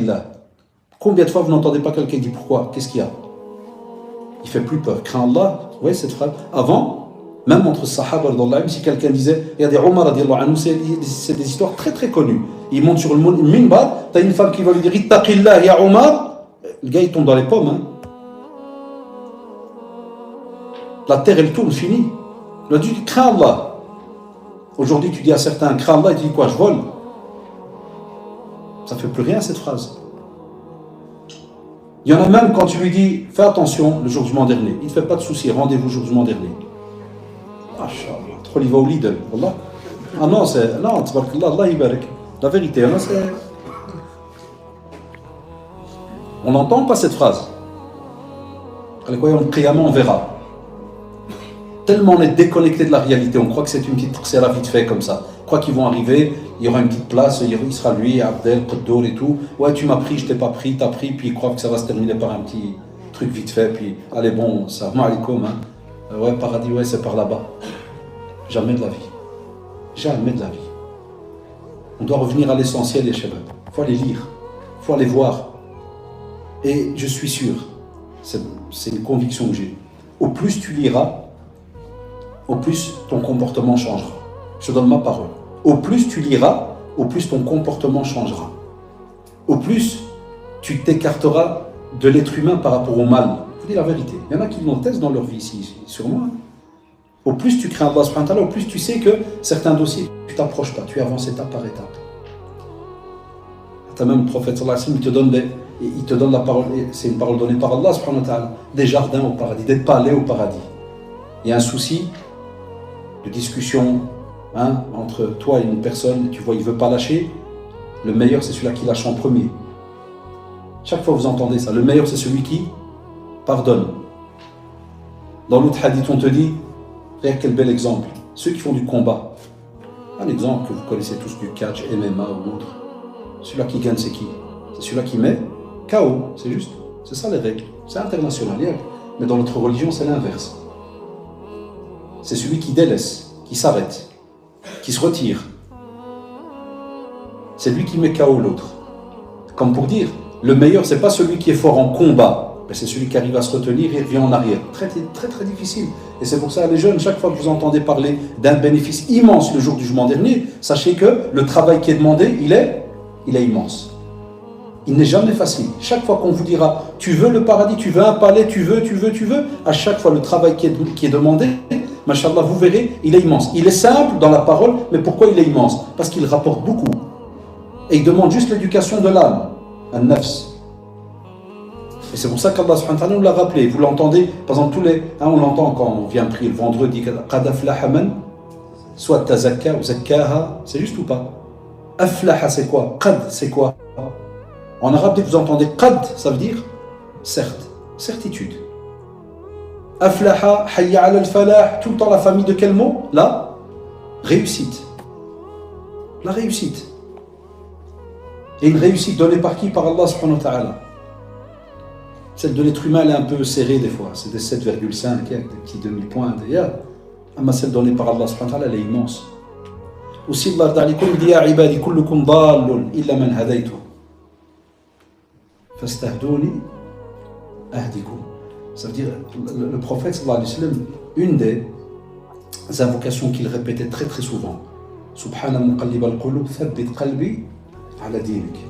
ittaqillah. Combien de fois vous n'entendez pas quelqu'un dire pourquoi? Qu'est-ce qu'il y a? Il fait plus peur. Crains Allah. Vous voyez cette phrase? Avant, même entre Sahaba, si quelqu'un disait, regardez Omar, c'est des histoires très très connues. Il monte sur le minbar, t'as une femme qui va lui dire ittaqillah ya Omar. Le gars il tombe dans les pommes. Hein. La terre elle tourne, fini. Il a dit crains Allah. Aujourd'hui tu dis à certains crains Allah, il dit quoi? Je vole. Ça ne fait plus rien cette phrase. Il y en a même quand tu lui dis fais attention le jugement dernier. Il ne te fait pas de soucis, rendez-vous le jugement dernier. Masha'Allah, trop il va au Lidl. Wallah. Ah non, c'est. Non, tabarakallah, Allah ibarak. La vérité, hein, c'est. On n'entend pas cette phrase. On verra. Tellement on est déconnecté de la réalité, on croit que c'est une petite tsera vite fait comme ça. On croit qu'ils vont arriver, il y aura une petite place, il sera lui, Abdel, Qaddour et tout. Ouais, tu m'as pris, je t'ai pas pris, t'as pris, puis ils croient que ça va se terminer par un petit truc vite fait, puis allez bon, salam alaikum, hein. Ouais, paradis, ouais, c'est par là-bas. Jamais de la vie. Jamais de la vie. On doit revenir à l'essentiel, les shabab. Il faut aller lire, il faut aller voir. Et je suis sûr, c'est une conviction que j'ai, au plus tu liras, au plus ton comportement changera. Je te donne ma parole. Au plus tu liras, au plus ton comportement changera. Au plus tu t'écarteras de l'être humain par rapport au mal. Je vous dis la vérité. Il y en a qui l'ont testé dans leur vie ici, sur moi. Au plus tu crains Allah subhanahu wa ta'ala, au plus tu sais que certains dossiers, tu t'approches pas, tu avances étape par étape. Même le prophète sallallahu alayhi wa sallam, il te donne la parole, c'est une parole donnée par Allah subhanahu wa ta'ala, des jardins au paradis, des palais au paradis. Il y a un souci de discussion entre toi et une personne, tu vois, il ne veut pas lâcher, le meilleur c'est celui-là qui lâche en premier. Chaque fois vous entendez ça, le meilleur c'est celui qui pardonne. Dans l'autre hadith on te dit, regarde quel bel exemple, ceux qui font du combat, un exemple que vous connaissez tous du catch, MMA ou autre, celui-là qui gagne c'est qui? C'est celui-là qui met KO, c'est juste, c'est ça les règles, c'est international, mais dans notre religion c'est l'inverse. C'est celui qui délaisse, qui s'arrête, qui se retire. C'est lui qui met KO l'autre. Comme pour dire, le meilleur, c'est pas celui qui est fort en combat, mais c'est celui qui arrive à se retenir et revient en arrière. Très, très, très difficile. Et c'est pour ça, les jeunes, chaque fois que vous entendez parler d'un bénéfice immense le jour du jugement dernier, sachez que le travail qui est demandé, il est immense. Il n'est jamais facile. Chaque fois qu'on vous dira, tu veux le paradis, tu veux un palais, tu veux, à chaque fois le travail qui est demandé, Masha'Allah, vous verrez, il est immense. Il est simple dans la parole, mais pourquoi il est immense? Parce qu'il rapporte beaucoup. Et il demande juste l'éducation de l'âme, un nafs. Et c'est pour ça qu'Allah subhanahu wa ta'ala nous l'a rappelé. Vous l'entendez, par exemple, on l'entend quand on vient prier le vendredi, qad aflaha man, soit tazakka ou zakkaha, c'est juste ou pas? Aflaha, c'est quoi? Qad, c'est quoi? En arabe, dès que vous entendez qad, ça veut dire certes, certitude. Aflaha, hayya ala al-falah, tout le temps la famille de quel mot? La réussite. La réussite. Et une réussite donnée par qui? Par Allah subhanahu wa ta'ala. Celle de l'être humain, elle est un peu serrée des fois. C'est des 7,5, avec des petits demi-points d'ailleurs. Mais celle donnée par Allah subhanahu wa ta'ala, elle est immense. Aussi, Allah dit ya ibadi kullukum dallun illa man hadaytu. Fastahduni ahdikum. Ça veut dire, le prophète sallallahu alayhi wa sallam, une des invocations qu'il répétait très très souvent, Subhana muqallib al-qulub, thabbit qalbi ala dinik.